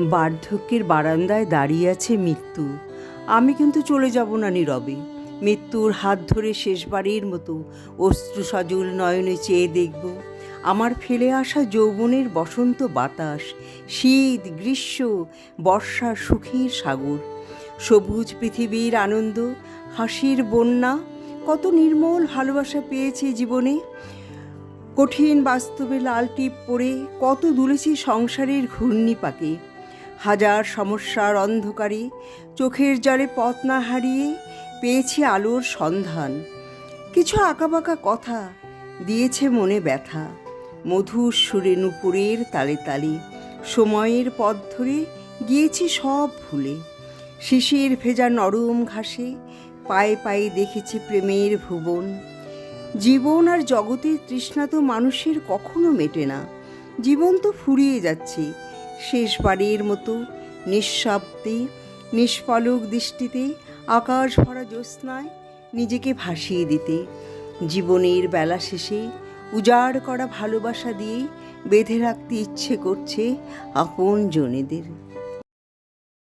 বার্ধক্যের বারান্দায় দাঁড়িয়ে আছে মৃত্যু। আমি কিন্তু চলে যাব না নীরবে। মৃত্যুর হাত ধরে শেষবারের মতো অশ্রু সজল নয়নে চেয়ে দেখব আমার ফেলে আসা যৌবনের বসন্ত বাতাস, শীত, গ্রীষ্ম, বর্ষার সুখের সাগর, সবুজ পৃথিবীর আনন্দ, হাসির বন্যা। কত নির্মল ভালোবাসা পেয়েছি জীবনে। কঠিন বাস্তবে লাল টিপ পরে কত দুলেছি সংসারের ঘূর্ণিপাকে। হাজার সমস্যার অন্ধকারে চোখের জলে পথ না হারিয়ে পেয়েছি আলোর সন্ধান। কিছু আঁকাবাঁকা কথা দিয়েছে মনে ব্যথা, মধুর সুরে নুপুরের তালে তালে সময়ের পথ ধরে গিয়েছি সব ভুলে। শিশির ভেজা নরম ঘাসে পায়ে পায়ে দেখেছি প্রেমের ভুবন। জীবন আর জগতের তৃষ্ণা তো মানুষের কখনো মেটে না। জীবন তো ফুরিয়ে যাচ্ছে, শেষবারের মতো নিঃশব্দে নিষ্পলক দৃষ্টিতে আকাশ ভরা জ্যোৎস্নায় নিজেকে ভাসিয়ে দিতে। জীবনের বেলা শেষে উজাড় করা ভালোবাসা দিয়ে বেঁধে রাখতে ইচ্ছে করছে আপন জনেদের।